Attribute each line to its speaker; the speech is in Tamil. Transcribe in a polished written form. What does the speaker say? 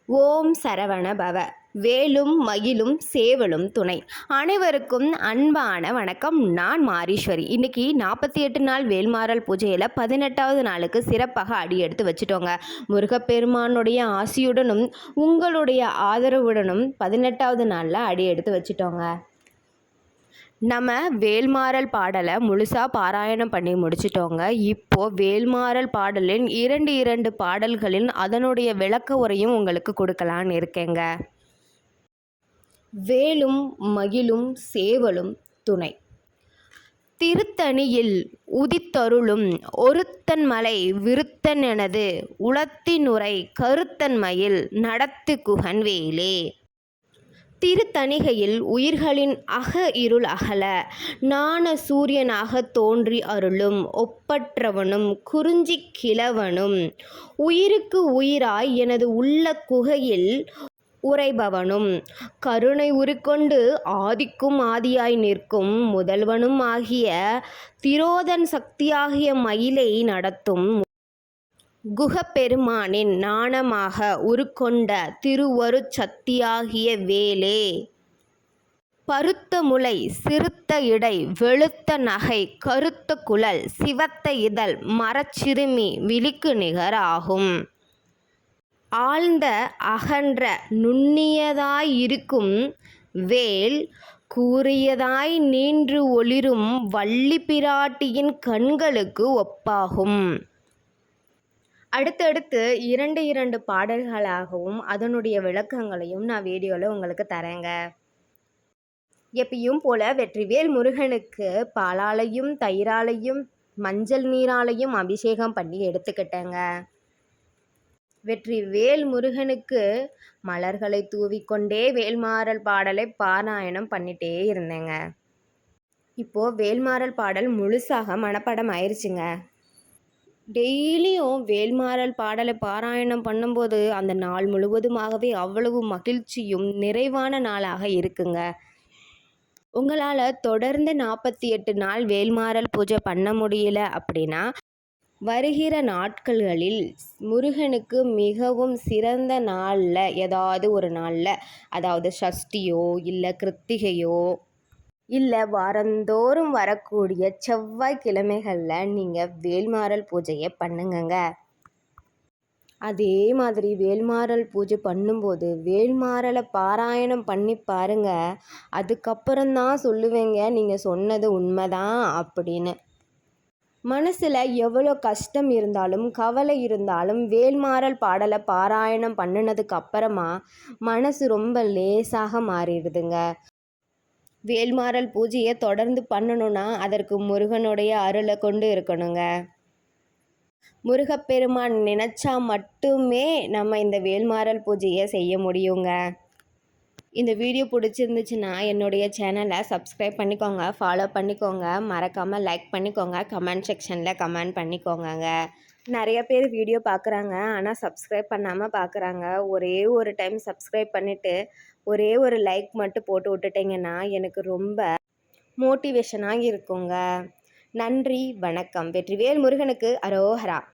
Speaker 1: ஓம் சரவண பவ. வேலும் மகிழும் சேவலும் துணை. அனைவருக்கும் அன்பான வணக்கம். நான் மாரீஸ்வரி. இன்னைக்கு 48 நாள் வேல்மாறல் பூஜையில் 18வது நாளுக்கு சிறப்பாக அடி எடுத்து வச்சுட்டோங்க. முருகப்பெருமானுடைய ஆசியுடனும் உங்களுடைய ஆதரவுடனும் 18வது நாளில் அடி எடுத்து வச்சுட்டோங்க. நம்ம வேல்மாறல் பாடலை முழுசாக பாராயணம் பண்ணி முடிச்சிட்டோங்க. இப்போது வேல்மாறல் பாடலின் இரண்டு பாடல்களின் அதனுடைய விளக்க உரையும் உங்களுக்கு கொடுக்கலான்னு இருக்கேங்க. வேலும் மகிழும் சேவலும் துணை. திருத்தணியில் உதித்தருளும் ஒருத்தன் மலை விருத்தன் எனது உளத்தினுரை கருத்தன் மயில் நடத்து குகன் வேலே. திருத்தணிகையில் உயிர்களின் அக இருள் அகல ஞான சூரியனாக தோன்றி அருளும் ஒப்பற்றவனும் குறிஞ்சி கிழவனும் உயிருக்கு உயிராய் எனது உள்ள குகையில் உறைபவனும் கருணை உருக்கொண்டு ஆதிக்கும் ஆதியாய் நிற்கும் முதல்வனும் ஆகிய திரோதன் சக்தியாகிய மயிலை நடத்தும் குகப்பெருமானின் நாணமாக உருக்கொண்ட திருவருட் சக்தியாகிய வேலே. பருத்த முலை சிறுத்த இடை வெளுத்த நகை கருத்த குழல் சிவத்த இதழ் மரச்சிறுமி விழிக்கு நிகராகும். ஆழ்ந்த அகன்ற நுண்ணியதாயிருக்கும் வேல் கூறியதாய் நின்று ஒளிரும் வள்ளி பிராட்டியின் கண்களுக்கு ஒப்பாகும். அடுத்தடுத்து இரண்டு பாடல்களாகவும் அதனுடைய விளக்கங்களையும் நான் வீடியோவில் உங்களுக்கு தரேங்க. எப்பயும் போல வெற்றிவேல் முருகனுக்கு பாலாலையும் தயிராலையும் மஞ்சள் நீராலையும் அபிஷேகம் பண்ணி எடுத்துக்கிட்டேங்க. வெற்றிவேல் முருகனுக்கு மலர்களை தூவிக்கொண்டே வேல்மாறல் பாடலை பாராயணம் பண்ணிட்டே இருந்தேங்க. இப்போது வேல்மாறல் பாடல் முழுசாக மனப்பாடம் ஆயிடுச்சுங்க. டெய்லியும் வேல்மாறல் பாடலை பாராயணம் பண்ணும்போது அந்த நாள் முழுவதுமாகவே அவ்வளவு மகிழ்ச்சியும் நிறைவான நாளாக இருக்குங்க. உங்களால் தொடர்ந்து 48 நாள் வேல்மாறல் பூஜை பண்ண முடியல அப்படின்னா வருகிற நாட்களில் முருகனுக்கு மிகவும் சிறந்த நாளில் ஏதாவது ஒரு நாளில், அதாவது சஷ்டியோ இல்லை கிருத்திகையோ இல்லை வாரந்தோறும் வரக்கூடிய செவ்வாய்க்கிழமைகளில் நீங்கள் வேல்மாறல் பூஜையை பண்ணுங்கங்க. அதே மாதிரி வேல்மாறல் பூஜை பண்ணும்போது வேல்மாறலை பாராயணம் பண்ணி பாருங்க. அதுக்கப்புறம்தான் சொல்லுவேங்க நீங்கள் சொன்னது உண்மைதான் அப்படின்னு. மனசில் எவ்வளோ கஷ்டம் இருந்தாலும் கவலை இருந்தாலும் வேல்மாறல் பாடலை பாராயணம் பண்ணினதுக்கு அப்புறமா மனசு ரொம்ப லேசாக மாறிடுதுங்க. வேல்மாறல் பூஜையை தொடர்ந்து பண்ணணும்னா அதற்கு முருகனுடைய அருளை கொண்டு இருக்கணுங்க. முருகப்பெருமான் நினச்சா மட்டுமே நம்ம இந்த வேல்மாறல் பூஜையை செய்ய முடியுங்க. இந்த வீடியோ பிடிச்சிருந்துச்சுன்னா என்னுடைய சேனலை சப்ஸ்கிரைப் பண்ணிக்கோங்க, ஃபாலோ பண்ணிக்கோங்க, மறக்காமல் லைக் பண்ணிக்கோங்க, கமெண்ட் செக்ஷனில் கமெண்ட் பண்ணிக்கோங்க. நிறைய பேர் வீடியோ பார்க்குறாங்க, ஆனால் சப்ஸ்கிரைப் பண்ணாமல் பார்க்குறாங்க. ஒரே ஒரு டைம் சப்ஸ்கிரைப் பண்ணிவிட்டு ஒரே ஒரு லைக் மட்டும் போட்டு விட்டுட்டிங்கன்னா எனக்கு ரொம்ப மோட்டிவேஷனாக இருக்குங்க. நன்றி, வணக்கம். வெற்றிவேல் முருகனுக்கு அரோஹரா.